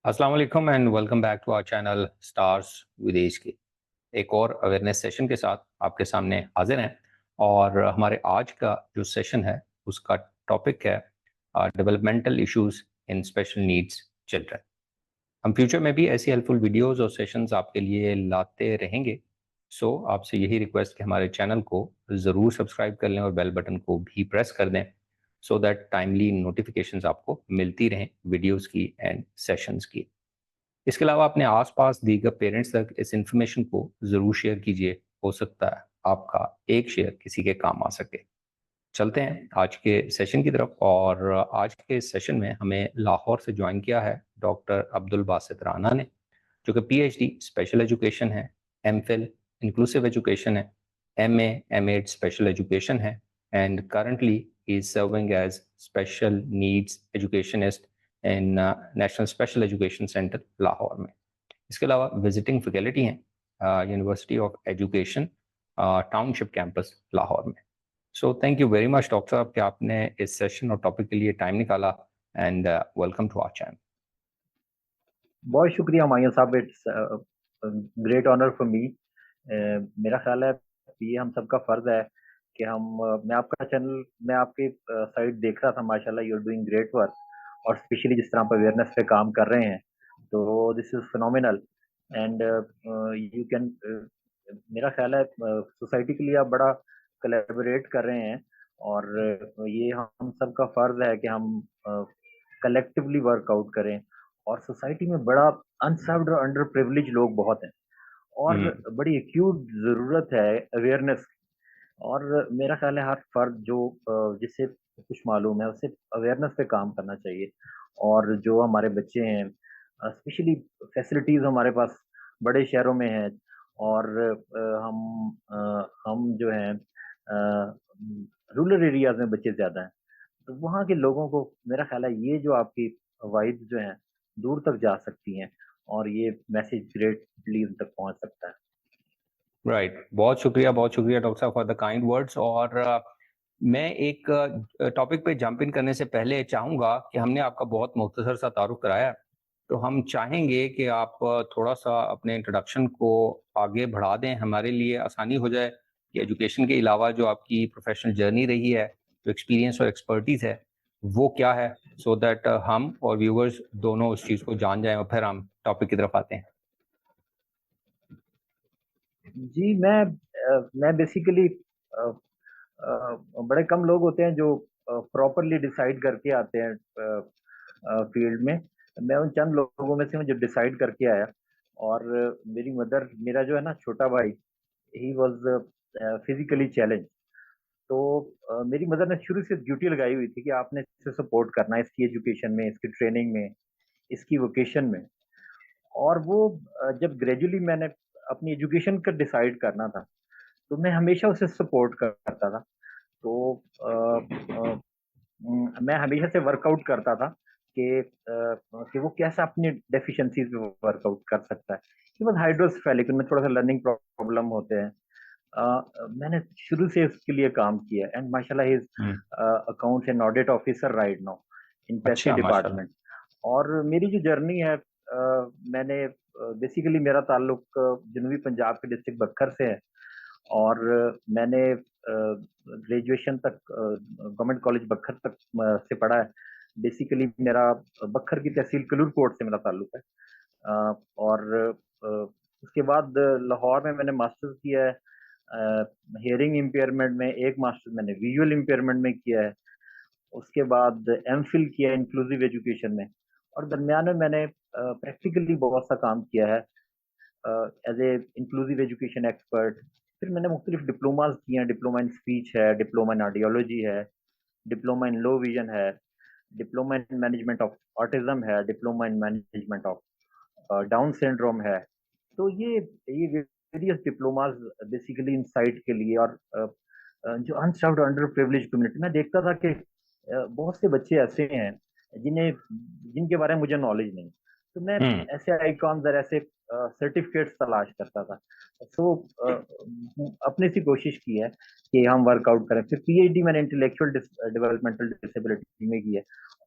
अस्सलाम वालेकुम and welcome back to our channel stars with एज के एक और अवेयरनेस सेशन के साथ आपके सामने हाजिर हैं। और हमारे आज का जो सेशन है उसका टॉपिक है developmental issues in special needs children. हम फ्यूचर में भी ऐसी हेल्पफुल वीडियोस और सेशंस आपके लिए लाते रहेंगे। सो आपसे यही रिक्वेस्ट कि हमारे चैनल को ज़रूर सब्सक्राइब कर लें और बेल बटन को भी प्रेस कर दें सो दैट टाइमली नोटिफिकेशंस आपको मिलती रहें वीडियोस की एंड सेशंस की। इसके अलावा अपने आसपास दीगर पेरेंट्स तक इस इंफॉर्मेशन को ज़रूर शेयर कीजिए। हो सकता है आपका एक शेयर किसी के काम आ सके। चलते हैं आज के सेशन की तरफ। और आज के सेशन में हमें लाहौर से ज्वाइन किया है डॉक्टर अब्दुल बासित राना ने, जो कि पीएचडी स्पेशल एजुकेशन है, एमफिल इंक्लूसिव एजुकेशन है, एमए एमएड स्पेशल एजुकेशन है and currently he is serving as special needs educationist in National Special Education Centre Lahore में। इसके अलावा विजिटिंग फैकल्टी हैं University of Education Township Campus Lahore में। So thank you very much doctor साहब कि आपने इस सेशन और टॉपिक के लिए टाइम निकाला and welcome to our channel. बहुत शुक्रिया मायून साहब, it's great honour for me. मेरा ख्याल है ये हम सबका फर्ज है कि मैं आपका चैनल, मैं आपके साइट देख रहा था, माशाल्लाह you are doing great work. और स्पेशली जिस तरह पर अवेयरनेस पे काम कर रहे हैं, तो this is phenomenal. And you can, मेरा ख्याल है सोसाइटी के लिए आप बड़ा कोलैबोरेट कर रहे हैं। और ये हम सबका फर्ज है कि हम कलेक्टिवली वर्कआउट करें। और सोसाइटी में बड़ा अनसर्व्ड और अंडर प्रिविलेज लोग बहुत हैं, और बड़ी एक्यूट ज़रूरत है अवेयरनेस की। और मेरा ख्याल है हर फर्द जो जिसे कुछ मालूम है उसे अवेयरनेस पे काम करना चाहिए। और जो हमारे बच्चे हैं, स्पेशली फैसिलिटीज़ हमारे पास बड़े शहरों में हैं, और हम जो हैं रूरल एरियाज में बच्चे ज़्यादा हैं। तो वहाँ के लोगों को, मेरा ख्याल है ये जो आपकी वाइब्स जो हैं दूर तक जा सकती हैं, और ये मैसेज ग्रेटली उन तक पहुँच सकता है। राइट, बहुत शुक्रिया डॉक्टर साहब फॉर द काइंड वर्ड्स। और मैं एक टॉपिक पे जंप इन करने से पहले चाहूँगा कि हमने आपका बहुत मुख्तसर सा तारुफ कराया, तो हम चाहेंगे कि आप थोड़ा सा अपने इंट्रोडक्शन को आगे बढ़ा दें, हमारे लिए आसानी हो जाए कि एजुकेशन के अलावा जो आपकी प्रोफेशनल जर्नी रही है, जो एक्सपीरियंस और एक्सपर्टीज़ है वो क्या है, सो दैट हम और व्यूअर्स दोनों उस चीज़ को जान जाएं और फिर हम टॉपिक की तरफ आते हैं। जी, मैं बेसिकली बड़े कम लोग होते हैं जो प्रॉपरली डिसाइड करके आते हैं फील्ड में। मैं उन चंद लोगों में से हूँ जो डिसाइड करके आया। और मेरा जो है ना छोटा भाई, ही वाज फिजिकली चैलेंज। तो मेरी मदर ने शुरू से ड्यूटी लगाई हुई थी कि आपने इसे सपोर्ट करना है, इसकी एजुकेशन में, इसकी ट्रेनिंग में, इसकी वोकेशन में। और वो जब ग्रेजुअली मैंने अपनी एजुकेशन का डिसाइड करना था, तो मैं हमेशा उसे सपोर्ट करता था। तो मैं हमेशा से वर्कआउट करता था कि वो कैसे अपनी डेफिशिएंसीज पे वर्कआउट कर सकता है। ही वाज हाइड्रोसेफेलिक, उनमें थोड़ा सा लर्निंग प्रॉब्लम होते हैं। मैंने शुरू से उसके लिए काम किया, एंड माशाल्लाह he is accounts and audit officer right now in पैसे अच्छा, माशाल्लाह। डिपार्टमेंट। और मेरी जो जर्नी है, मैंने बेसिकली मेरा ताल्लुक जनूबी पंजाब के डिस्ट्रिक्ट बक्खर से है। और मैंने ग्रेजुएशन तक गवर्नमेंट कॉलेज बक्खर तक से पढ़ा है। बेसिकली मेरा बक्खर की तहसील कलूर कोट से मेरा ताल्लुक है। और उसके बाद लाहौर में मैंने मास्टर्स किया है हियरिंग इम्पेयरमेंट में, एक मास्टर्स मैंने विजुअल इम्पेयरमेंट में किया है। उसके बाद एमफिल किया इंक्लूसिव एजुकेशन में। और दरमियान में मैंने प्रैक्टिकली बहुत सा काम किया है as a inclusive education expert. फिर मैंने मुख्तलिफ डिप्लोमाज किए हैं, डिप्लोमा इन स्पीच है, डिप्लोमा इन आर्डियोलॉजी है, डिप्लोमा इन लो विजन है, diploma in management of autism है, diploma in management of Down syndrome है। तो ये various diplomas basically insight के लिए। और जो अनसर्व्ड अंडर प्रिविलेज कम्युनिटी, मैं देखता था कि बहुत से बच्चे ऐसे हैं जिनके बारे में मुझे नॉलेज नहीं। तो मैं ऐसे आइकॉन्स और ऐसे सर्टिफिकेट्स तलाश करता था। तो अपने से कोशिश की है कि हम वर्कआउट करें। फिर पीएचडी मैंने इंटेलेक्चुअल डेवलपमेंटल डिसेबिलिटी में की है।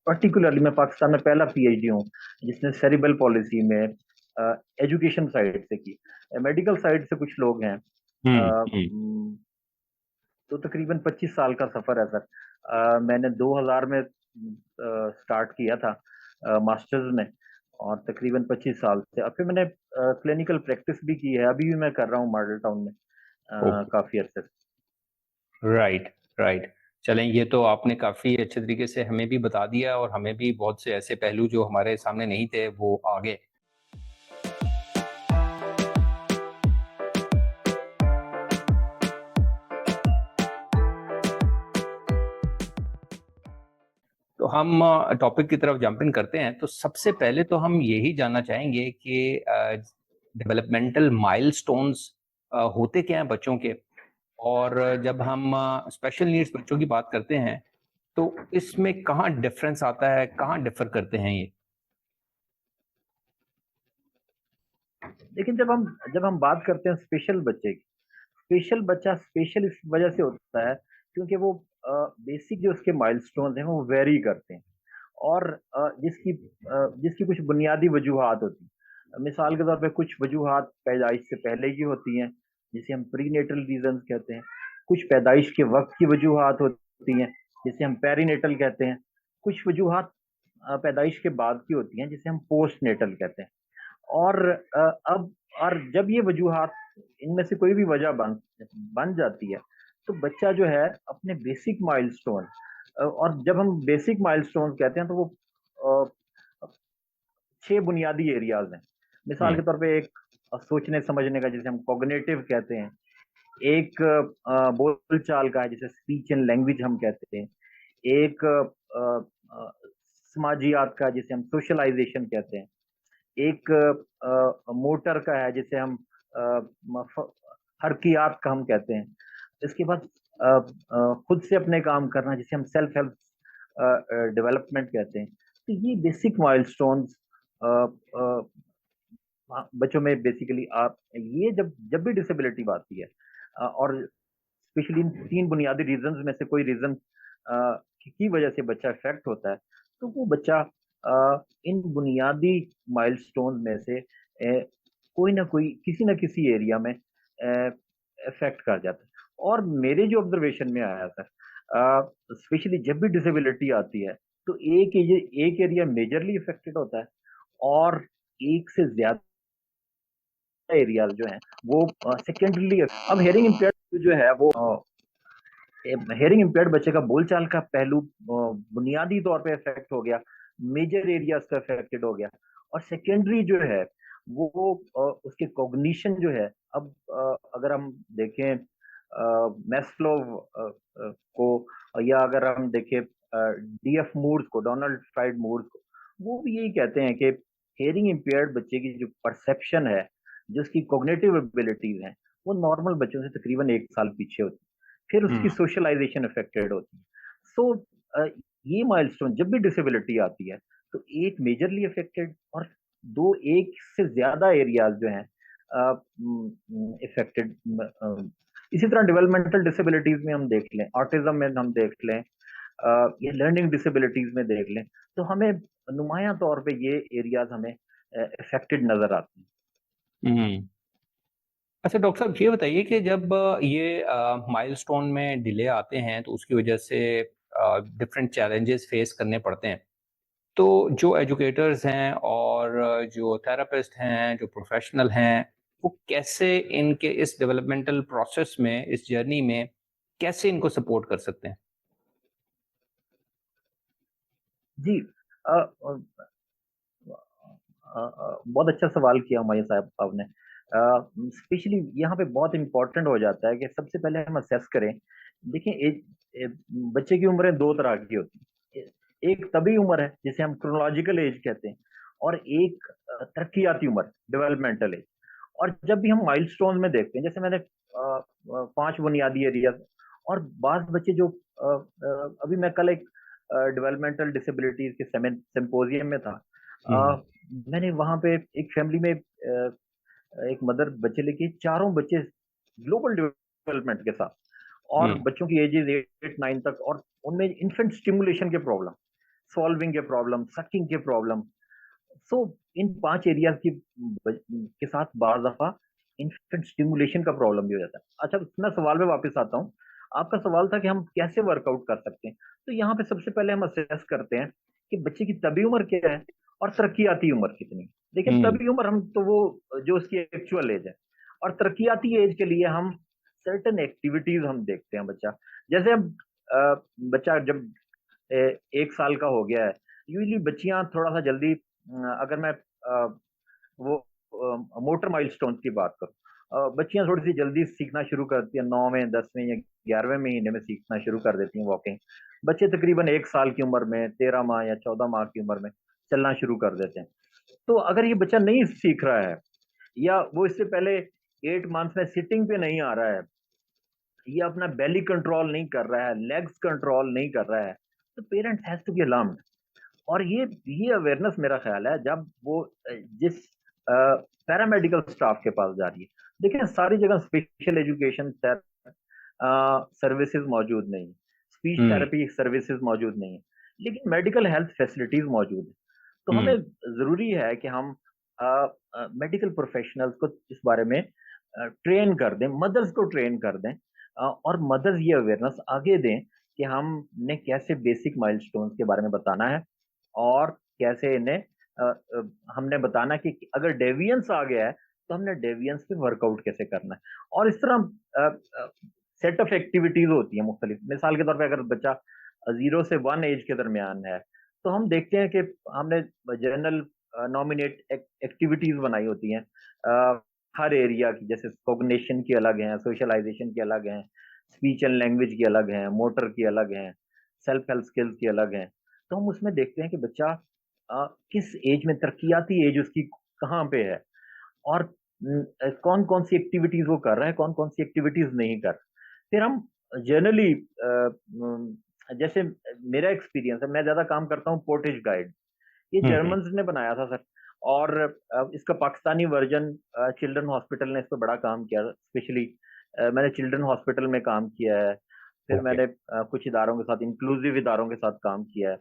पर्टिकुलरली मैं पाकिस्तान में पहला पीएचडी हूँ जिसने सेरिबल पॉलिसी में एजुकेशन साइड से की। मेडिकल साइड से कुछ लोग हैं। हम्म। तो तकरीबन 25 साल का सफर है सर। मैंने 2000 में स्टार्ट किया था मास्टर्स में, और तकरीबन 25 साल से अब फिर मैंने क्लिनिकल प्रैक्टिस भी की है, अभी भी मैं कर रहा हूँ मॉडल टाउन में काफी अरसे से। Right, right. चलें, ये तो आपने काफ़ी अच्छे तरीके से हमें भी बता दिया और हमें भी बहुत से ऐसे पहलू जो हमारे सामने नहीं थे वो आ गए। तो हम टॉपिक की तरफ जंप इन करते हैं। तो सबसे पहले तो हम यही जानना चाहेंगे कि डेवलपमेंटल माइलस्टोन्स होते क्या हैं बच्चों के, और जब हम स्पेशल नीड्स बच्चों की बात करते हैं तो इसमें कहाँ डिफरेंस आता है, कहाँ डिफर करते हैं ये? लेकिन जब हम बात करते हैं स्पेशल बच्चे की, स्पेशल बच्चा स्पेशल इस वजह से होता है क्योंकि वो बेसिक जो उसके माइलस्टोन्स हैं वो वेरी करते हैं, और जिसकी कुछ बुनियादी वजूहात होती हैं। मिसाल के तौर पे कुछ वजूहात पैदाइश से पहले की होती हैं जिसे हम प्रीनेटल रीजंस कहते हैं। कुछ पैदाइश के वक्त की वजूहात होती हैं जिसे हम पेरीनेटल कहते हैं। कुछ वजूहात पैदाइश के बाद की होती हैं जिसे हम पोस्ट नेटल कहते हैं। और अब और जब ये वजूहात इनमें से कोई भी वजह बन बन जाती है तो बच्चा जो है अपने बेसिक माइलस्टोन, और जब हम बेसिक माइलस्टोन कहते हैं तो वो 6 बुनियादी एरियाज हैं। मिसाल के हम्म। तौर पे एक सोचने समझने का जिसे हम कॉग्निटिव कहते हैं। एक बोलचाल का है जिसे स्पीच एंड लैंग्वेज हम कहते हैं। एक समाजियात का जिसे हम सोशलाइजेशन कहते हैं। एक मोटर का है जिसे हम हरकियात का हम कहते हैं। इसके बाद खुद से अपने काम करना जिसे हम सेल्फ हेल्प डेवलपमेंट कहते हैं। तो ये बेसिक माइलस्टोन्स बच्चों में बेसिकली आप ये जब जब भी डिसेबिलिटी आती है, और स्पेशली इन 3 बुनियादी रीजंस में से कोई रीजन की वजह से बच्चा इफेक्ट होता है, तो वो बच्चा इन बुनियादी माइलस्टोन में से कोई ना कोई किसी ना किसी एरिया में इफेक्ट कर जाता है। और मेरे जो ऑब्जर्वेशन में आया सर, स्पेशली जब भी डिसेबिलिटी आती है तो एक एरिया मेजरली इफेक्टेड होता है, और एक से ज्यादा एरियाज जो हैं वो सेकेंडरली। अब हेयरिंग इम्पेयर्ड जो है वो हेयरिंग इम्पेयर्ड बच्चे का बोलचाल का पहलू बुनियादी तौर पे इफेक्ट हो गया, मेजर एरियाज का इफेक्टेड हो गया। और सेकेंडरी जो है वो उसके कॉग्निशन जो है। अब अगर हम देखें मैस्लो को, या अगर हम देखें डीएफ मूर्स को, डोनाल्ड फ्राइड मूर्स को, वो भी यही कहते हैं कि हेयरिंग इम्पेयर्ड बच्चे की जो परसेप्शन है, जो उसकी कॉग्निटिव एबिलिटीज हैं, वो नॉर्मल बच्चों से तकरीबन 1 साल पीछे होती है। फिर उसकी हम्म। सोशलाइजेशन अफेक्टेड होती है। सो ये माइलस्टोन जब भी डिसेबिलिटी आती है तो एक मेजरली अफेक्टेड, और दो एक से ज्यादा एरियाज जो हैं इफेक्टेड। इसी तरह डेवलपमेंटल डिसेबिलिटीज में हम देख लें, ऑटिज्म में हम देख लें, या लर्निंग डिसेबिलिटीज में देख लें, तो हमें नुमाया तौर पे ये एरियाज हमें इफेक्टेड नजर आते हैं। हम्म। अच्छा डॉक्टर साहब, ये बताइए कि जब ये माइलस्टोन में डिले आते हैं तो उसकी वजह से डिफरेंट चैलेंजेस फेस करने पड़ते हैं। तो जो एजुकेटर्स हैं और जो थेरापिस्ट हैं, जो प्रोफेशनल हैं, वो कैसे इनके इस डेवलपमेंटल प्रोसेस में, इस जर्नी में कैसे इनको सपोर्ट कर सकते हैं? जी, बहुत अच्छा सवाल किया उमैया साहब आपने। स्पेशली यहाँ पे बहुत इंपॉर्टेंट हो जाता है कि सबसे पहले हम असेस करें। देखिए, बच्चे की उम्रें दो तरह की होती हैं। एक तभी उम्र है जिसे हम क्रोनोलॉजिकल एज कहते हैं, और एक तरक्कियाती उम्र, डेवलपमेंटल एज। और जब भी हम माइलस्टोन में देखते हैं, जैसे मैंने 5 बुनियादी एरिया, और बाज बच्चे जो अभी मैं कल एक डेवलपमेंटल डिसेबिलिटीज के सिम्पोजियम में था। हम्म। मैंने वहां पे एक फैमिली में एक मदर बच्चे लेके, चारों बच्चे ग्लोबल डेवलपमेंट के साथ, और हम्म। बच्चों की एजेस 8 9 तक, और उनमें इन्फेंट स्टिमुलेशन के प्रॉब्लम, सॉल्विंग के प्रॉब्लम, सकिंग के प्रॉब्लम। सो इन 5 एरियाज़ के साथ बाज़ दफ़ा इन्फेंट स्टिमुलेशन का प्रॉब्लम भी हो जाता है। अच्छा, मैं सवाल पे वापस आता हूँ। आपका सवाल था कि हम कैसे वर्कआउट कर सकते हैं? तो यहाँ पे सबसे पहले हम असेस करते हैं कि बच्चे की तबी उम्र क्या है और तरक्कियाती उम्र कितनी है। देखिए, हम्म। तबी उम्र हम तो वो जो उसकी एक्चुअल एज है, और तरक्कियाती एज के लिए हम सर्टेन एक्टिविटीज़ हम देखते हैं बच्चा। जैसे हम बच्चा जब 1 साल का हो गया है, यूजुअली बच्चियाँ थोड़ा-सा जल्दी अगर मैं वो मोटर माइलस्टोन्स की बात करूँ, बच्चियाँ थोड़ी-सी जल्दी सीखना शुरू करती हैं, 9वें, 10वें या 11वें महीने में सीखना शुरू कर देती हैं वॉकिंग। बच्चे तकरीबन 1 साल की उम्र में, 13 माह या 14 माह की उम्र में चलना शुरू कर देते हैं। तो अगर ये बच्चा नहीं सीख रहा है, या वो इससे पहले 8 मंथ्स में सिटिंग पे नहीं आ रहा है, ये अपना बेली कंट्रोल नहीं कर रहा है, लेग्स कंट्रोल नहीं कर रहा है, तो parents has to be alarmed. और ये अवेयरनेस मेरा ख़्याल है जब वो जिस पैरामेडिकल स्टाफ के पास जा रही है। देखिए, सारी जगह स्पेशल एजुकेशन सर्विसेज़ मौजूद नहीं है, स्पीच हम्म। थेरेपी सर्विसेज़ मौजूद नहीं है, लेकिन मेडिकल हेल्थ फैसिलिटीज़ मौजूद हैं। तो हमें हम्म। ज़रूरी है कि हम मेडिकल प्रोफ़ेशनल्स को इस बारे में ट्रेन कर दें, मदर्स को ट्रेन कर दें, और मदर्स ये अवेयरनेस आगे दें कि हमने कैसे बेसिक माइलस्टोन्स के बारे में बताना है, और कैसे इन्हें हमने बताना कि अगर डेविएंस आ गया है, तो हमने डेविएंस पे वर्कआउट कैसे करना है। और इस तरह सेट ऑफ एक्टिविटीज़ होती हैं मुख्तलिफ। मिसाल के तौर पे अगर बच्चा 0 से 1 ऐज के दरमियान है, तो हम देखते हैं कि हमने जनरल नॉमिनेट एक्टिविटीज़ बनाई होती हैं हर एरिया की, जैसे कॉग्निशन की अलग हैं, सोशलाइज़ेशन की अलग हैं, स्पीच एंड लैंग्वेज की अलग हैं, मोटर की अलग हैं, सेल्फ हेल्प स्किल्स की अलग हैं। तो हम उसमें देखते हैं कि बच्चा किस एज में, तरक्कियाती एज उसकी कहाँ पे है, और कौन-कौन सी एक्टिविटीज़ वो कर रहा है, कौन-कौन सी एक्टिविटीज़ नहीं कर। फिर हम जनरली जैसे मेरा एक्सपीरियंस है, मैं ज़्यादा काम करता हूँ पोर्टेज गाइड। ये हम्म। जर्मन्स ने बनाया था सर, और इसका पाकिस्तानी वर्ज़न चिल्ड्रन हॉस्पिटल ने इस पे बड़ा काम किया, स्पेशली मैंने चिल्ड्रन हॉस्पिटल में काम किया है। फिर ओके। मैंने कुछ इदारों के साथ, इंक्लूसिव इदारों के साथ काम किया है।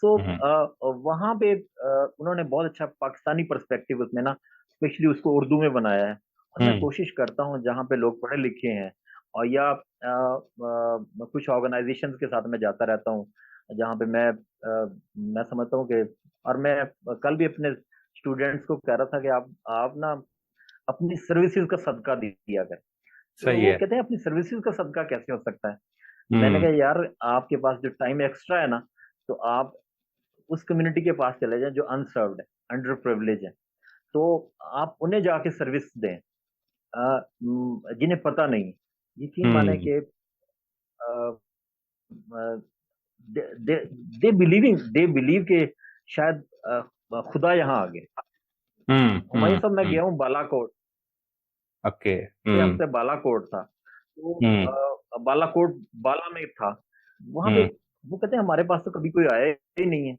सो हम्म। वहाँ पे उन्होंने बहुत अच्छा पाकिस्तानी पर्सपेक्टिव उसमें ना, स्पेशली उसको उर्दू में बनाया है। और मैं हम्म। कोशिश करता हूँ जहाँ पे लोग पढ़े लिखे हैं, और या कुछ ऑर्गेनाइजेशंस के साथ मैं जाता रहता हूँ, जहाँ पे मैं समझता हूँ कि, और मैं कल भी अपने स्टूडेंट्स को कह रहा था कि आप ना अपनी सर्विसेज का सदका दिया करें। तो सही वो है। कहते हैं अपनी सर्विसेज का सदका कैसे हो सकता है? मैंने हम्म। कहा यार, आपके पास जो टाइम एक्स्ट्रा है ना, तो आप उस कम्युनिटी के पास चले जाएँ जो अनसर्व्ड है, अंडर प्रिविलेज है। तो आप उन्हें जाके सर्विस दें, जिन्हें पता नहीं। यकीन माने हम्म। कि दे दे दे बिलीव कि शायद खुदा यहाँ आ गया। हम्म। हुमायूँ हम्म। साहब, मैं गया हूँ बालाकोट, ओके। पिछले हम्म। हफ्ते बालाकोट था। तो हम्म। बालाकोट बाला में था। वहाँ पे हम्म। वो कहते हैं हमारे पास तो कभी कोई आया ही नहीं है।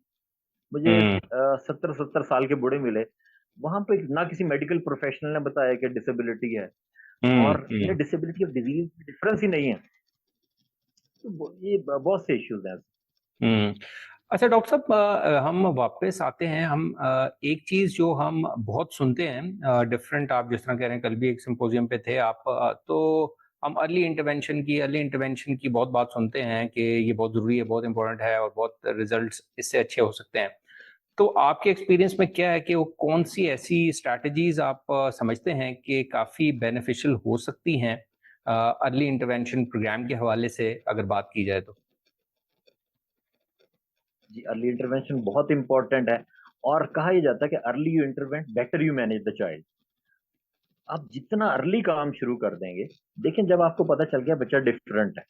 मुझे हम्म। 70-70 साल के बूढ़े मिले। वहाँ पे ना किसी मेडिकल प्रोफेशनल ने बताया कि डिसेबिलिटी है, हम्म। और इन्हें डिसेबिलिटी और डिज़ीज़ में डिफरेंस ही नहीं है। तो ये बहुत से इश्यूज़ हैं। हम्म। अच्छा डॉक्टर साहब, हम वापस आते हैं। हम एक चीज जो हम बहुत सुनते हैं डिफरेंट, आप जिस तरह कह रहे हैं, कल भी एक सिंपोजियम पे थे आप, तो हम अर्ली इंटरवेंशन की बहुत बात सुनते हैं कि ये बहुत जरूरी है, बहुत इंपॉर्टेंट है और बहुत रिजल्ट्स इससे अच्छे हो सकते हैं। तो आपके एक्सपीरियंस में क्या है कि वो कौन सी ऐसी स्ट्रैटेजीज आप समझते हैं कि काफी बेनिफिशियल हो सकती हैं अर्ली इंटरवेंशन प्रोग्राम के हवाले से अगर बात की जाए तो? जी, अर्ली इंटरवेंशन बहुत इम्पोर्टेंट है, और कहा ये जाता है कि early you intervene, better you manage the child. आप जितना अर्ली काम शुरू कर देंगे, देखिए जब आपको पता चल गया बच्चा डिफरेंट है,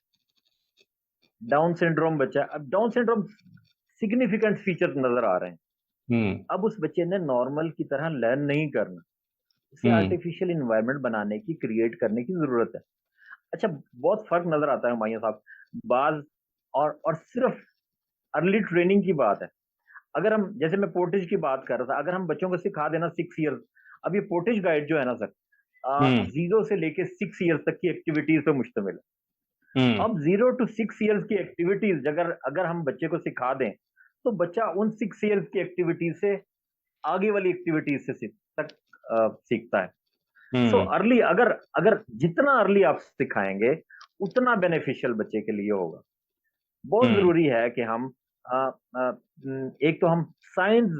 डाउन सिंड्रोम बच्चा, अब डाउन सिंड्रोम सिग्निफिकेंट फीचर्स नजर आ रहे हैं। हम्म। अब उस बच्चे ने नॉर्मल की तरह लर्न नहीं करना, उसे हम्म। आर्टिफिशियल इन्वायरमेंट बनाने की, क्रिएट करने की जरूरत है। अच्छा, बहुत फर्क नजर आता है हुमायूं साहब, बाज और सिर्फ अर्ली ट्रेनिंग की बात है। अगर हम, जैसे मैं पोर्टेज की बात कर रहा था, अगर हम बच्चों को सिखा देना 6 ईयर्स, अब ये पोर्टेज गाइड जो है ना सर, हम्म। 0 से लेके 6 ईयर्स तक की एक्टिविटीज पे मुश्तमिल है। हम्म। अब 0 to 6 ईयर्स की एक्टिविटीज अगर अगर हम बच्चे को सिखा दें, तो बच्चा उन 6 ईयर्स की एक्टिविटीज से आगे वाली एक्टिविटीज से सीखता है। सो अर्ली, अगर अगर जितना अर्ली आप सिखाएंगे उतना बेनिफिशियल बच्चे के लिए होगा। बहुत जरूरी है कि हम अ, अ, एक तो हम साइंस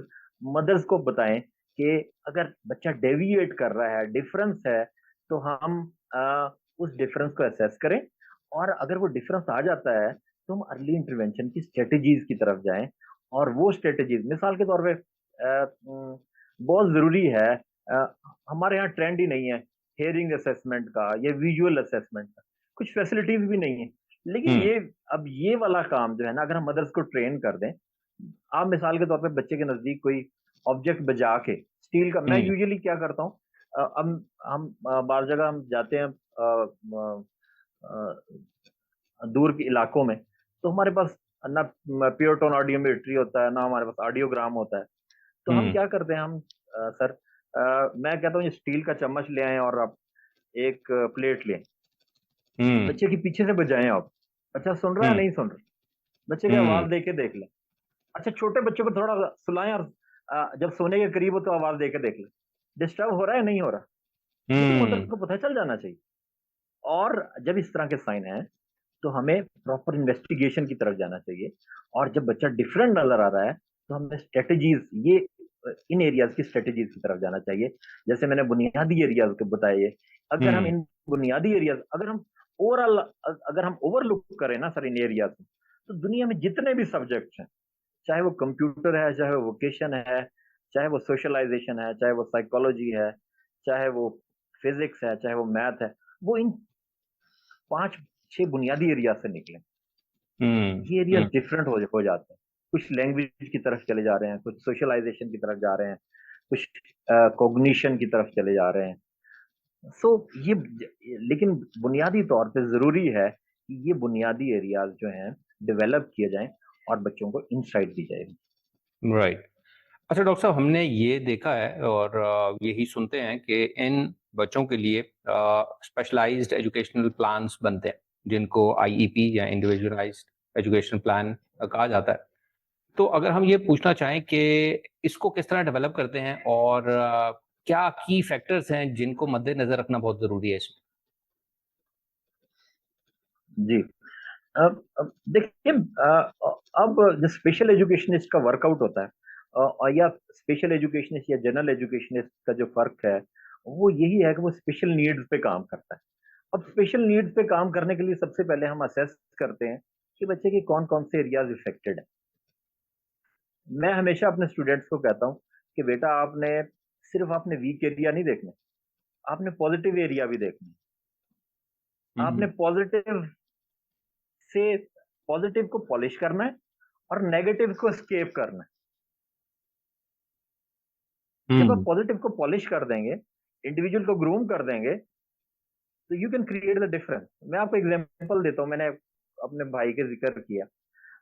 मदर्स को बताएं कि अगर बच्चा डेविएट कर रहा है, डिफरेंस है, तो हम उस डिफरेंस को असेस करें, और अगर वो डिफरेंस आ जाता है तो हम अर्ली इंटरवेंशन की स्ट्रेटजीज की तरफ जाएं। और वो स्ट्रेटजीज मिसाल के तौर पे बहुत जरूरी है, हमारे यहाँ ट्रेंड ही नहीं है हेयरिंग असेसमेंट का या विजुअल असेसमेंट का, कुछ फैसिलिटीज भी नहीं है। लेकिन ये, अब ये वाला काम जो है ना, अगर हम मदर्स को ट्रेन कर दें, आप मिसाल के तौर पे बच्चे के नजदीक कोई ऑब्जेक्ट बजा के स्टील का, मैं यूजुअली क्या करता हूँ, अब हम बार जगह हम जाते हैं दूर के इलाकों में, तो हमारे पास ना प्योर टोन ऑडियोमेट्री होता है, ना हमारे पास ऑडियोग्राम होता है। तो हम क्या करते हैं, हम सर, मैं कहता हूँ ये स्टील का चम्मच ले आए और आप एक प्लेट लें, बच्चे के पीछे से बजाएं आप, बच्चा सुन रहा है नहीं सुन रहा, बच्चे की आवाज दे के देख लें। अच्छा, छोटे बच्चों को थोड़ा सुलाएं, और जब सोने के करीब हो तो आवाज दे के देख लें, डिस्टर्ब हो रहा है नहीं हो रहा, ये तो मदर को पता चल जाना चाहिए। और जब इस तरह के साइन है तो हमें प्रॉपर इन्वेस्टिगेशन की तरफ जाना चाहिए। और जब बच्चा डिफरेंट नजर आ रहा है तो हमें स्ट्रेटजीज, ये इन एरियाज की स्ट्रेटजीज की तरफ जाना चाहिए। जैसे मैंने बुनियादी एरियाज को बताए, अगर हम इन बुनियादी एरियाज, अगर हम ओवरऑल, अगर हम ओवरलुक करें ना सर इन एरियाज में, तो दुनिया में जितने भी सब्जेक्ट्स हैं, चाहे वो कंप्यूटर है, चाहे वो वोकेशन है, चाहे वो सोशलाइजेशन है, चाहे वो साइकोलॉजी है, चाहे वो फिजिक्स है, चाहे वो मैथ है, वो इन 5-6 बुनियादी एरिया से निकले। ये एरिया डिफरेंट हो जाते हैं। कुछ लैंग्वेज की तरफ चले जा रहे हैं, कुछ सोशलाइजेशन की तरफ जा रहे हैं, कुछ कॉग्निशन की तरफ चले जा रहे हैं। सो ये, लेकिन बुनियादी तौर पे जरूरी है कि ये बुनियादी एरियाज जो हैं डेवलप किए जाएं और बच्चों को इंसाइट दी जाए। राइट। अच्छा डॉक्टर साहब, हमने ये देखा है और यही सुनते हैं कि इन बच्चों के लिए स्पेशलाइज्ड एजुकेशनल प्लान्स बनते हैं, जिनको आईईपी या इंडिविजुअलाइज्ड एजुकेशन प्लान कहा जाता है। तो अगर हम ये पूछना चाहें कि इसको किस तरह डेवलप करते हैं और क्या की फैक्टर्स हैं जिनको मद्देनजर रखना बहुत जरूरी है इसमें? जी, अब देखिए, अब जो स्पेशल एजुकेशनिस्ट का वर्कआउट होता है, और या स्पेशल एजुकेशनिस्ट या जनरल एजुकेशनिस्ट का जो फर्क है, वो यही है कि वो स्पेशल नीड्स पे काम करता है। अब स्पेशल नीड्स पे काम करने के लिए सबसे पहले हम असेस करते हैं कि बच्चे के कौन कौन से एरियाज इफेक्टेड है। मैं हमेशा अपने स्टूडेंट्स को कहता हूँ कि बेटा, आपने सिर्फ आपने वीक एरिया नहीं देखना, आपने पॉजिटिव एरिया भी देखना। आपने पॉजिटिव से पॉजिटिव को पॉलिश करना है और नेगेटिव को स्केप करना है। जब आप पॉजिटिव को पॉलिश कर देंगे, इंडिविजुअल को ग्रूम कर देंगे, तो you can create the difference. मैं आपको एग्जांपल देता हूँ, मैंने अपने भाई के जिक्र किया।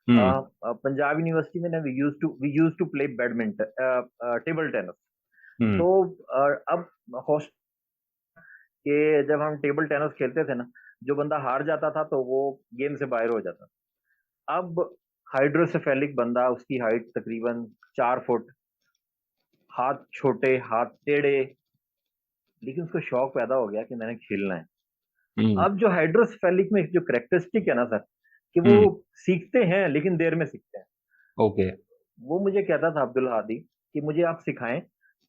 पंजाब यूनिवर्सिटी में we use to play badminton, table tennis. तो अब होस्ट के, जब हम टेबल टेनिस खेलते थे ना, जो बंदा हार जाता था तो वो गेम से बाहर हो जाता था। अब हाइड्रोसेफेलिक बंदा, उसकी हाइट तकरीबन 4 फुट, हाथ छोटे, हाथ टेढ़े, लेकिन उसको शौक पैदा हो गया कि मैंने खेलना है। अब जो हाइड्रोसेफेलिक में जो करेक्टरिस्टिक है ना सर, कि वो सीखते हैं लेकिन देर में सीखते हैं। ओके। वो मुझे कहता था अब्दुल हादी कि मुझे आप सिखाएं,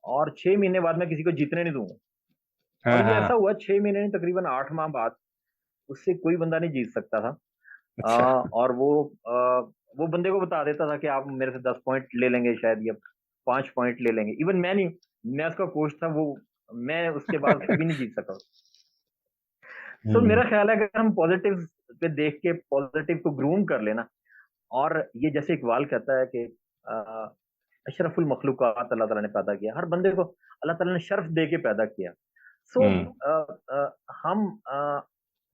और 6 महीने बाद मैं किसी को जीतने नहीं दूंगा। और ये ऐसा हुआ, 6 महीने नहीं, तकरीबन 8 माह बाद उससे कोई बंदा नहीं जीत सकता था। अच्छा। और वो बंदे को बता देता था कि आप मेरे से 10 पॉइंट ले लेंगे शायद, या 5 पॉइंट ले लेंगे। इवन मैं नहीं, मैं उसका कोच था, वो, मैं उसके बाद कभी नहीं जीत सका। सो मेरा ख्याल है अगर हम पॉजिटिव पे देख के पॉजिटिव को ग्रूम कर लेना, और ये जैसे इकबाल कहता है कि अशरफुल मखलूकात अल्लाह ताला ने पैदा किया, हर बंदे को अल्लाह ताला ने शर्फ दे के पैदा किया। सो हम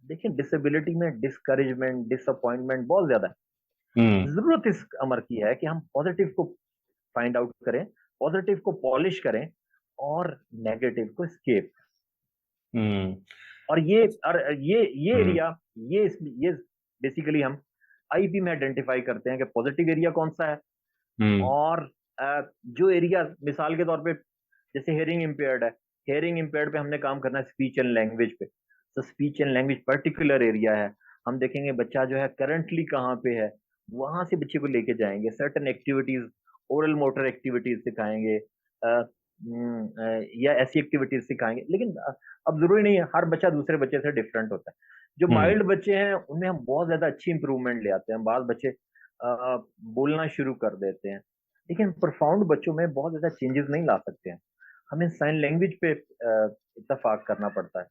देखिए, डिसेबिलिटी में डिस्करेजमेंट, डिसअपॉइंटमेंट बहुत ज्यादा है। जरूरत इस अमर की है कि हम पॉजिटिव को फाइंड आउट करें, पॉजिटिव को पॉलिश करें और नेगेटिव को स्केप। और ये एरिया, ये बेसिकली हम आईपी में आइडेंटिफाई करते हैं कि पॉजिटिव एरिया कौन सा है, हम्म। और जो एरिया मिसाल के तौर पे जैसे हेयरिंग इम्पेयर्ड है, हेयरिंग इम्पेयर्ड पे हमने काम करना है स्पीच एंड लैंग्वेज पे, तो speech and language particular area है, हम देखेंगे बच्चा जो है करंटली कहाँ पे है, वहां से बच्चे को लेके जाएंगे, certain activities, oral motor activities सिखाएंगे, या ऐसी एक्टिविटीज सिखाएंगे। लेकिन अब जरूरी नहीं है, हर बच्चा दूसरे बच्चे से डिफरेंट होता है। जो हम्म। माइल्ड बच्चे हैं उनमें हम बहुत ज्यादा अच्छी इंप्रूवमेंट ले आते हैं, बाल बच्चे बोलना शुरू कर देते हैं। लेकिन प्रोफाउंड बच्चों में बहुत ज्यादा चेंजेस नहीं ला सकते हैं, हमें साइन लैंग्वेज पे इत्तेफाक करना पड़ता है।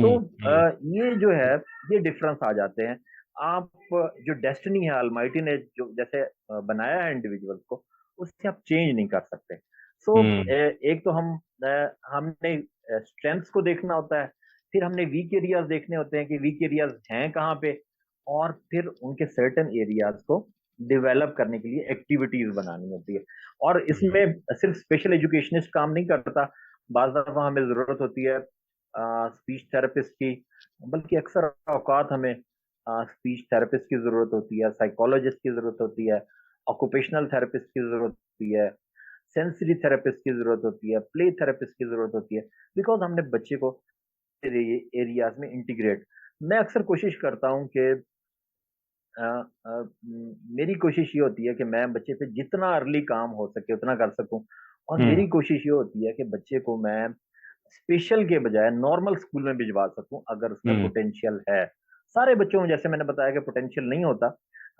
तो हम्म। ये जो है, ये डिफरेंस आ जाते हैं। आप जो डेस्टिनी है अलमाइटी ने जो जैसे बनाया है इंडिविजुअल को, उससे आप चेंज नहीं कर सकते। सो हम्म। एक तो हमने स्ट्रेंथ्स को देखना होता है, फिर हमने वीक एरियाज देखने होते हैं कि वीक एरियाज हैं कहाँ पे, और फिर उनके सर्टेन एरियाज को डेवलप करने के लिए एक्टिविटीज बनानी होती है। और हम्म। इसमें सिर्फ स्पेशल एजुकेशनिस्ट काम नहीं करता, बाज दफा हमें जरूरत होती है स्पीच थेरेपिस्ट की, बल्कि अक्सर औकात हमें स्पीच थेरेपिस्ट की जरूरत होती है, साइकोलॉजिस्ट की जरूरत होती है, ऑक्यूपेशनल थेरेपिस्ट की जरूरत होती है, सेंसरी थेरेपिस्ट की जरूरत होती है, प्ले थेरेपिस्ट की जरूरत होती है, बिकॉज हमने बच्चे को एरियाज में इंटीग्रेट। मैं अक्सर कोशिश करता हूँ कि मेरी कोशिश ये होती है कि मैं बच्चे पे जितना अर्ली काम हो सके उतना कर सकूं, और हम्म। मेरी कोशिश ये होती है कि बच्चे को मैं स्पेशल के बजाय नॉर्मल स्कूल में भिजवा सकूं अगर उसमें हम्म। पोटेंशियल है। सारे बच्चों में जैसे मैंने बताया कि पोटेंशियल नहीं होता,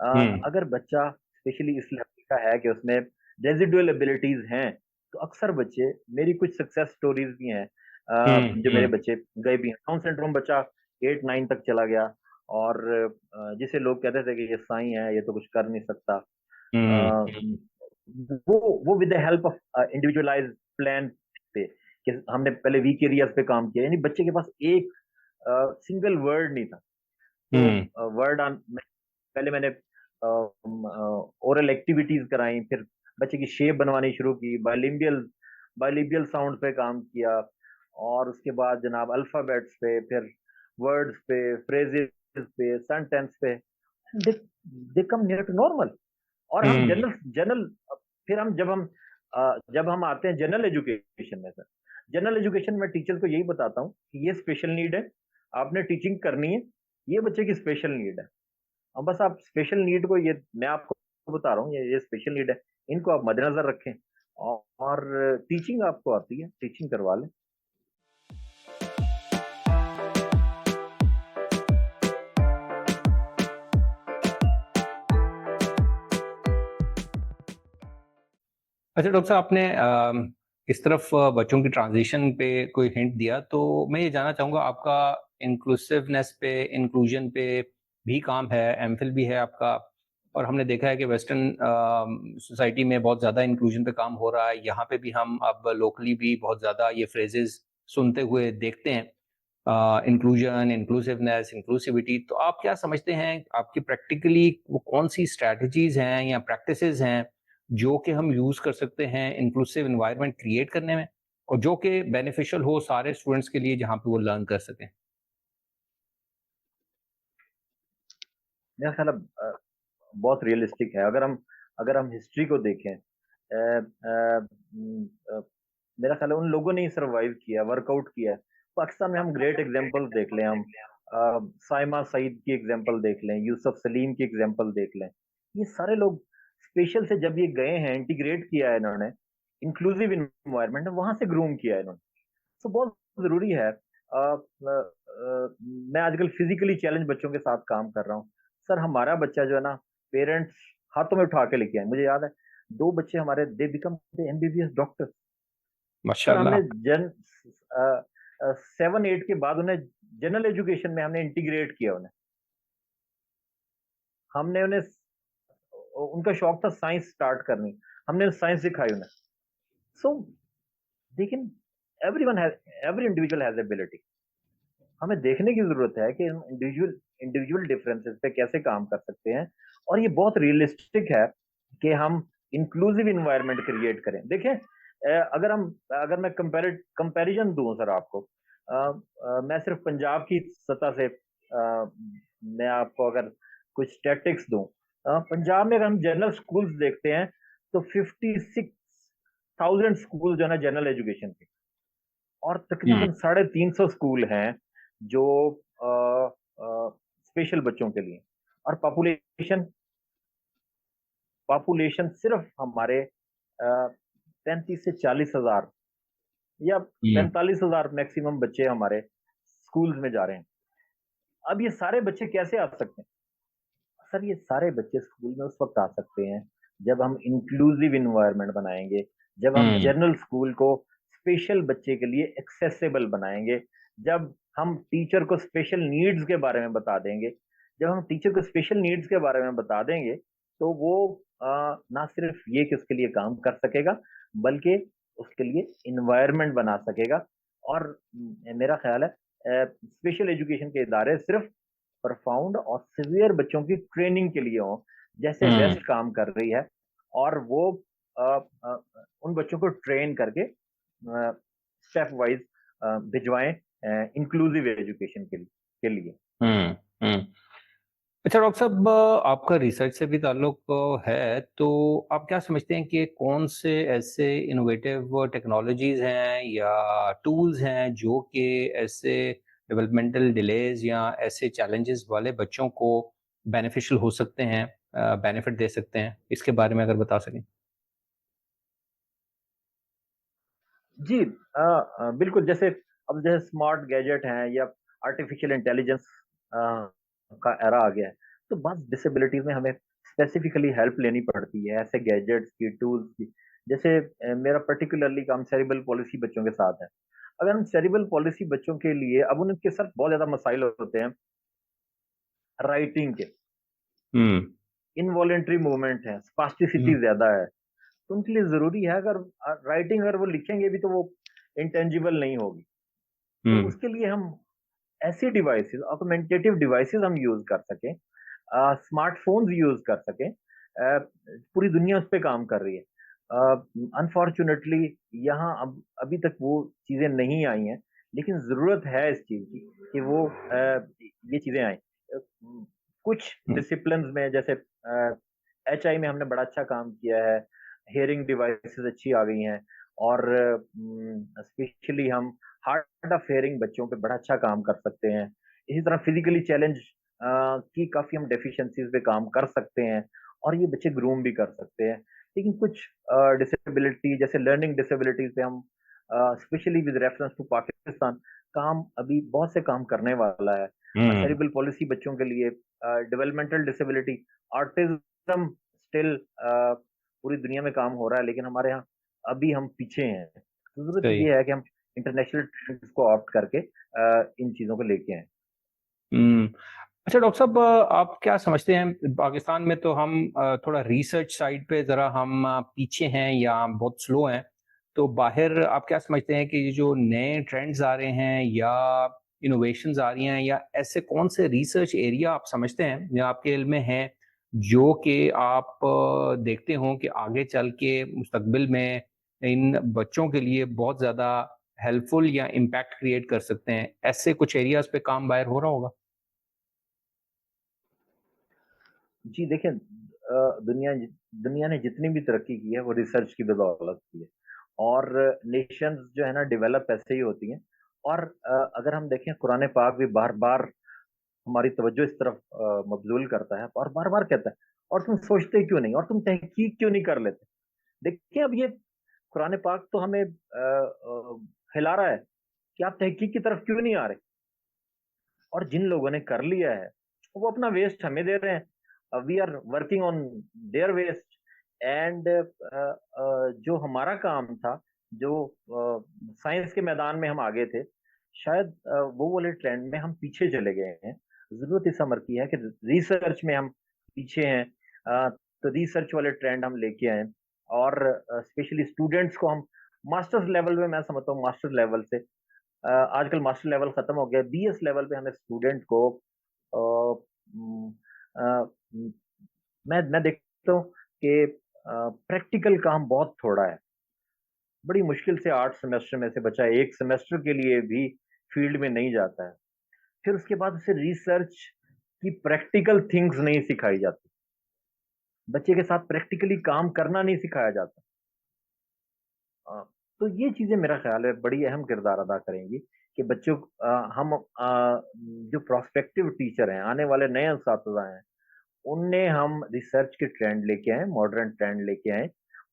हम्म। अगर बच्चा स्पेशली इस लेवल का है कि उसमें रेजिडुअल एबिलिटीज हैं, तो अक्सर बच्चे, मेरी कुछ सक्सेस स्टोरीज भी हैं, जो मेरे हम्म। बच्चे गए भी हैं। डाउन सिंड्रोम बच्चा 8-9 तक चला गया, और जिसे लोग कहते थे कि ये साई है, ये तो कुछ कर नहीं सकता, हम्म। वो with the help of individualised plan पे, कि हमने पहले वीक एरियाज पे काम किया, यानी बच्चे के पास एक सिंगल वर्ड नहीं था। तो हम्म। वर्ड ऑन पहले मैंने ओरल एक्टिविटीज कराई, फिर बच्चे की शेप बनवानी शुरू की, बाइलिंगुअल बाइलिंगुअल साउंड पे काम किया, और उसके बाद जनाब अल्फाबेट्स पे, फिर वर्ड्स पे, फ्रेजेस पे, सेंटेंस पे, दे दे कम नियर टू नॉर्मल। और हम हम्म। जनरल जनरल फिर हम जब हम आते हैं जनरल एजुकेशन में, सर जनरल एजुकेशन में टीचर को यही बताता हूँ कि ये स्पेशल नीड है, आपने टीचिंग करनी है, ये बच्चे की स्पेशल नीड है। अब बस आप स्पेशल नीड को, ये मैं आपको बता रहा हूँ, ये स्पेशल नीड है, इनको आप मद्देनजर रखें, और टीचिंग आपको आती है, टीचिंग करवा लें। अच्छा डॉक्टर साहब, आपने इस तरफ बच्चों की ट्रांजिशन पे कोई हिंट दिया, तो मैं ये जानना चाहूँगा, आपका इंक्लूसिवनेस पे, इंक्लूजन पे भी काम है, एमफिल भी है आपका, और हमने देखा है कि वेस्टर्न सोसाइटी में बहुत ज़्यादा इंक्लूजन पे काम हो रहा है। यहाँ पे भी हम अब लोकली भी बहुत ज़्यादा ये फ्रेजेस सुनते हुए देखते हैं, इंक्लूजन, इंक्लूसिवनेस, इंक्लूसिविटी। तो आप क्या समझते हैं, आपकी प्रैक्टिकली वो कौन सी स्ट्रैटेजीज हैं या प्रैक्टिसेस हैं जो कि हम यूज कर सकते हैं इंक्लूसिव एनवायरनमेंट क्रिएट करने में, और जो कि बेनिफिशियल हो सारे स्टूडेंट्स के लिए, जहाँ पे वो लर्न कर सकें? मेरा ख्याल है बहुत रियलिस्टिक है। अगर हम हिस्ट्री को देखें, मेरा ख्याल है उन लोगों ने ही सरवाइव किया, वर्कआउट किया है। पाकिस्तान में हम ग्रेट एग्जांपल्स देख लें, हम साइमा सईद की एग्जांपल देख लें, यूसुफ सलीम की एग्जांपल देख लें, ये सारे लोग स्पेशल से जब ये गए हैं, इंटीग्रेट किया है इन्होंने, इंक्लूसिव इन्वायरमेंट है, वहां से ग्रूम किया है इन्होंने। तो बहुत जरूरी है। मैं आजकल फिजिकली चैलेंज बच्चों के साथ काम कर रहा हूँ। सर हमारा बच्चा जो है ना, पेरेंट्स हाथों में उठा के लेके आए, मुझे याद है 2 बच्चे हमारे, they become MBBS doctor. Sir माशाल्लाह। हमने जन 7-8 के बाद उन्हें जनरल एजुकेशन में हमने इंटीग्रेट किया उन्हें। हमने उन्हें, उनका शौक था साइंस स्टार्ट करनी, हमने साइंस सिखाई उन्हें। सो लेकिन everyone has, every individual has ability. हमें देखने की जरूरत है कि हम इंडिविजुअल इंडिविजुअल डिफरेंसेस पे कैसे काम कर सकते हैं, और ये बहुत रियलिस्टिक है कि हम इंक्लूसिव इन्वायरमेंट क्रिएट करें। देखें, अगर मैं कंपैरिजन दूं सर आपको, मैं सिर्फ पंजाब की सतह से मैं आपको अगर कुछ स्टैटिस्टिक्स दूं, पंजाब में अगर हम जनरल स्कूल्स देखते हैं, तो 56,000 स्कूल जो है ना जनरल एजुकेशन के, और हम्म। तकरीबन 350 स्कूल हैं जो स्पेशल बच्चों के लिए। और पॉपुलेशन पॉपुलेशन सिर्फ हमारे 35 से 40 हजार या हम्म। 45 हजार मैक्सिमम बच्चे हमारे स्कूल्स में जा रहे हैं। अब ये सारे बच्चे कैसे आ सकते हैं? सर, ये सारे बच्चे स्कूल में उस वक्त आ सकते हैं जब हम इंक्लूसिव इन्वायरमेंट बनाएंगे, जब हम हम्म। जनरल स्कूल को स्पेशल बच्चे के लिए एक्सेसिबल बनाएंगे, जब हम टीचर को स्पेशल नीड्स के बारे में बता देंगे। जब हम टीचर को स्पेशल नीड्स के बारे में बता देंगे तो वो ना सिर्फ ये कि उसके लिए काम कर सकेगा, बल्कि उसके लिए इन्वायरमेंट बना सकेगा। और मेरा ख्याल है स्पेशल एजुकेशन के इदारे सिर्फ प्रफाउंड और सिवियर बच्चों की ट्रेनिंग के लिए हो, जैसे हम्म। वेस्ट काम कर रही है। और वो अ, अ, उन बच्चों को ट्रेन करके स्टेप वाइज भिजवाएं इंक्लूसिव एजुकेशन के लिए। हम्म। हम्म। अच्छा डॉक्टर साहब, आपका रिसर्च से भी ताल्लुक है, तो आप क्या समझते हैं कि कौन से ऐसे इनोवेटिव टेक्नोलॉजीज हैं या टूल्स हैं जो कि ऐसे डेवलपमेंटल डिलेज या ऐसे चैलेंजेस वाले बच्चों को बेनिफिशियल हो सकते हैं, बेनिफिट दे सकते हैं, इसके बारे में अगर बता सकें। जी, बिल्कुल। जैसे अब जैसे स्मार्ट गैजेट हैं या आर्टिफिशियल इंटेलिजेंस का एरा आ गया है, तो बस डिसेबिलिटीज में हमें स्पेसिफिकली हेल्प लेनी पड़ती है ऐसे गैजेट्स की, टूल्स की। जैसे मेरा पर्टिकुलरली काम सेरिबल पॉलिसी बच्चों के साथ है। अगर हम सेरिबल पॉलिसी बच्चों के लिए, अब उनके साथ बहुत ज्यादा मसाइल होते हैं राइटिंग के, हम्म। इनवॉलेंट्री मूवमेंट है, हम्म। स्पास्टिसिटी ज्यादा है। तो उनके लिए जरूरी है, अगर राइटिंग अगर वो लिखेंगे भी तो वो इंटेंजिबल नहीं होगी। तो हम्म। उसके लिए हम ऐसी डिवाइसेस, ऑगमेंटेटिव डिवाइसेस हम यूज कर सकें, स्मार्टफोन्स यूज कर सकें। पूरी दुनिया उस पर काम कर रही है। अनफॉर्चुनेटली यहाँ अब अभी तक वो चीजें नहीं आई हैं, लेकिन जरूरत है इस चीज की कि वो ये चीजें आए। कुछ हम्म। डिसिप्लिन में, जैसे HI में हमने बड़ा अच्छा काम किया है, हेयरिंग डिवाइसेस अच्छी आ गई हैं। और स्पेशली हम हार्ड ऑफ हेयरिंग बच्चों पे बड़ा अच्छा काम कर सकते हैं। इसी तरह फिजिकली चैलेंज की काफी हम डेफिशिएंसीज पे काम कर सकते हैं, और ये बच्चे ग्रूम भी कर सकते हैं। लेकिन कुछ डिसेबिलिटी, जैसे लर्निंग डिसेबिलिटीज पे हम specially with reference to Pakistan काम, अभी बहुत से काम करने वाला है। हम्म। सेरिब्रल पॉलिसी बच्चों के लिए, डेवलपमेंटल डिसेबिलिटी, ऑटिज्म, स्टिल पूरी दुनिया में काम हो रहा है, लेकिन हमारे यहाँ अभी हम पीछे हैं। तो जरूरत सही। ये है कि हम इंटरनेशनल ट्रेंड्स को ऑप्ट करके इन चीजों को लेके आए। हम्म। अच्छा डॉक्टर साहब, आप क्या समझते हैं, पाकिस्तान में तो हम थोड़ा रिसर्च साइड पे ज़रा हम पीछे हैं या बहुत स्लो हैं, तो बाहर आप क्या समझते हैं कि ये जो नए ट्रेंड्स आ रहे हैं या इनोवेशंस आ रही हैं, या ऐसे कौन से रिसर्च एरिया आप समझते हैं या आपके इल्म में हैं जो कि आप देखते हो कि आगे चल के मुस्तकबिल में इन बच्चों के लिए बहुत ज़्यादा हेल्पफुल या इम्पैक्ट क्रिएट कर सकते हैं, ऐसे कुछ एरियाज पे काम बाहर हो रहा होगा? जी देखिए, दुनिया दुनिया ने जितनी भी तरक्की की है वो रिसर्च की बदौलत की है। और नेशंस जो है ना डेवलप ऐसे ही होती हैं। और अगर हम देखें, कुरान पाक भी बार बार हमारी तवज्जो इस तरफ मबजूल करता है और बार बार कहता है, और तुम सोचते क्यों नहीं, और तुम तहकीक क्यों नहीं कर लेते? देखिए, अब ये कुरान पाक तो हमें हिला रहा है कि आप तहकीक की तरफ क्यों नहीं आ रहे। और जिन लोगों ने कर लिया है वो अपना वेस्ट हमें दे रहे हैं, we are working on their best. And जो हमारा काम था, जो साइंस के मैदान में हम आगे थे, शायद वो वाले ट्रेंड में हम पीछे चले गए हैं। जरूरत इस अमर की है कि रिसर्च में हम पीछे हैं। तो रिसर्च वाले ट्रेंड हम लेके आए, और स्पेशली स्टूडेंट्स को हम मास्टर्स लेवल में, मैं समझता हूँ मास्टर लेवल से, आजकल मास्टर लेवल खत्म हो गया, BS लेवल पे हमें स्टूडेंट को अ, म, अ, म, मैं देखता हूँ कि प्रैक्टिकल काम बहुत थोड़ा है। बड़ी मुश्किल से 8 सेमेस्टर में से बच्चा एक सेमेस्टर के लिए भी फील्ड में नहीं जाता है। फिर उसके बाद उसे रिसर्च की प्रैक्टिकल थिंग्स नहीं सिखाई जाती। बच्चे के साथ प्रैक्टिकली काम करना नहीं सिखाया जाता। तो ये चीज़ें मेरा ख़्याल है बड़ी अहम किरदार अदा करेंगी कि बच्चों हम जो प्रोस्पेक्टिव टीचर हैं, आने वाले नए असातिज़ा हैं, उनमें हम रिसर्च के ट्रेंड लेके आएँ, मॉडर्न ट्रेंड लेके आएँ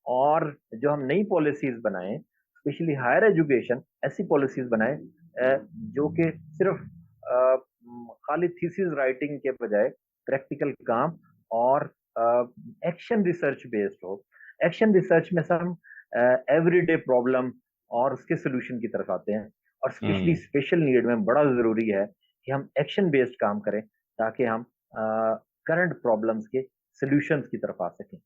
और जो हम नई पॉलिसीज़ बनाएँ, स्पेशली हायर एजुकेशन ऐसी पॉलिसीज़ बनाएँ जो कि सिर्फ़ खाली थीसिस राइटिंग के बजाय प्रैक्टिकल काम और एक्शन रिसर्च बेस्ड हो। एक्शन रिसर्च में सर हम एवरीडे प्रॉब्लम और उसके सॉल्यूशन की तरफ आते हैं और स्पेशली हम्म। स्पेशल नीड में बड़ा ज़रूरी है कि हम एक्शन बेस्ड काम करें ताकि हम करंट प्रॉब्लम्स के सॉल्यूशंस की तरफ आ सकें।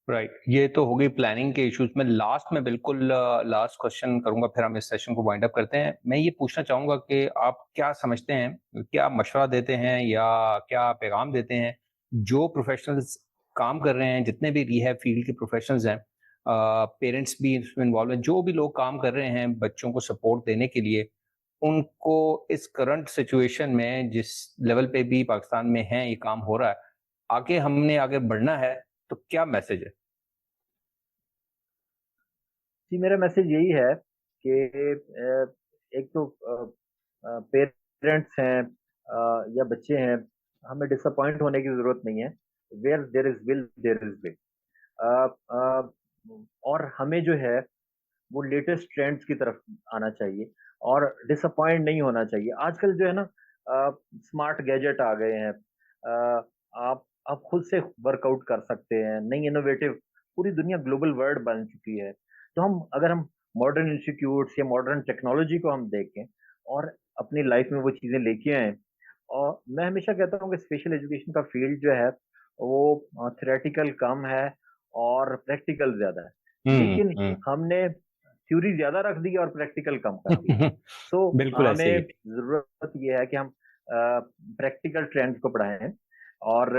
राइट, ये तो हो गई प्लानिंग के इश्यूज में। लास्ट में बिल्कुल लास्ट क्वेश्चन करूंगा, फिर हम इस सेशन को वाइंड अप करते हैं। मैं ये पूछना चाहूंगा कि आप क्या समझते हैं, क्या मशवरा देते हैं या क्या पैगाम देते हैं जो प्रोफेशनल्स काम कर रहे हैं, जितने भी रिहैब फील्ड के प्रोफेशनल्स हैं, पेरेंट्स भी इसमें इन्वॉल्व हैं, जो भी लोग काम कर रहे हैं बच्चों को सपोर्ट देने के लिए, उनको इस करंट सिचुएशन में जिस लेवल पे भी पाकिस्तान में है ये काम हो रहा है, आगे हमने आगे बढ़ना है, तो क्या मैसेज है? जी, मेरा मैसेज यही है कि एक तो पेरेंट्स हैं या बच्चे हैं, हमें डिसअपॉइंट होने की ज़रूरत नहीं है। Where there is will there is way. और हमें जो है वो लेटेस्ट ट्रेंड्स की तरफ आना चाहिए और डिसअपॉइंट नहीं होना चाहिए। आजकल जो है ना स्मार्ट गैजेट आ गए हैं। आप खुद से वर्कआउट कर सकते हैं। नई इनोवेटिव पूरी दुनिया ग्लोबल वर्ल्ड बन चुकी है। तो हम अगर हम मॉडर्न इंस्टीट्यूट्स या मॉडर्न टेक्नोलॉजी को हम देखें और अपनी लाइफ में वो चीज़ें लेके आएँ और मैं हमेशा कहता हूँ कि स्पेशल एजुकेशन का फील्ड जो है वो थ्योरेटिकल कम है और प्रैक्टिकल ज़्यादा है। हुँ, लेकिन हुँ। हमने थ्योरी ज़्यादा रख दी और प्रैक्टिकल कम कर दिया। सो बिल्कुल ऐसे ही हमें है। ज़रूरत ये है कि हम प्रैक्टिकल ट्रेंड्स को पढ़ाएँ और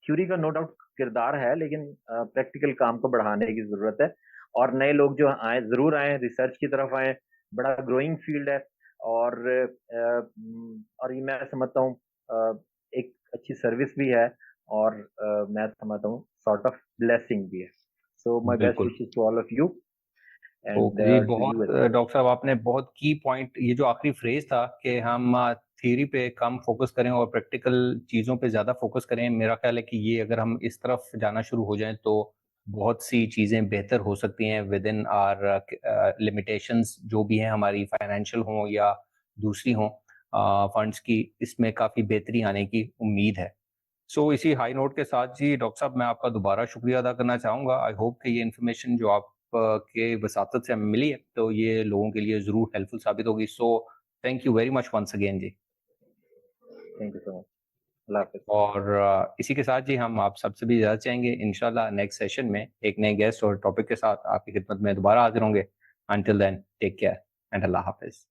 थ्योरी का नो डाउट किरदार है लेकिन प्रैक्टिकल काम को बढ़ाने की ज़रूरत है और नए लोग जो आएँ ज़रूर आएँ, रिसर्च की तरफ आएँ, बड़ा ग्रोइंग फील्ड है और और ये मैं समझता हूँ एक अच्छी सर्विस भी है और मैं समझता हूँ सॉर्ट ऑफ ब्लेसिंग भी है। सो माय बेस्ट बिल्कुल। Wishes to all of you and okay जी, टू यू बहुत एज़ वेल। डॉक्टर साहब आपने बहुत की पॉइंट, ये जो आखिरी फ्रेज़ था कि हम थ्योरी पे कम फ़ोकस करें और प्रैक्टिकल चीज़ों पे ज़्यादा फ़ोकस करें, मेरा ख़्याल है कि ये अगर हम इस तरफ जाना शुरू हो जाएँ तो बहुत सी चीज़ें बेहतर हो सकती हैं विदिन आवर लिमिटेशंस जो भी हैं हमारी, फाइनेंशियल हों या दूसरी हों, फंड्स की, इसमें काफ़ी बेहतरी आने की उम्मीद है। सो इसी हाई नोट के साथ जी डॉक्टर साहब मैं आपका दोबारा शुक्रिया अदा करना चाहूँगा। आई होप कि ये इन्फॉर्मेशन जो आप के वसातत से हमें मिली है, तो ये लोगों के लिए ज़रूर हेल्पफुल साबित होगी। So thank you very much once again जी। Thank you so much. अल्लाह हाफ़िज़। और इसी के साथ जी हम आप सबसे भी इजाज़त चाहेंगे। इंशाल्लाह नेक्स्ट सेशन में एक नए गेस्ट और टॉपिक के साथ आपकी खिदमत में दोबारा हाज़िर होंगे। Until then take care and अल्लाह हाफ़िज़।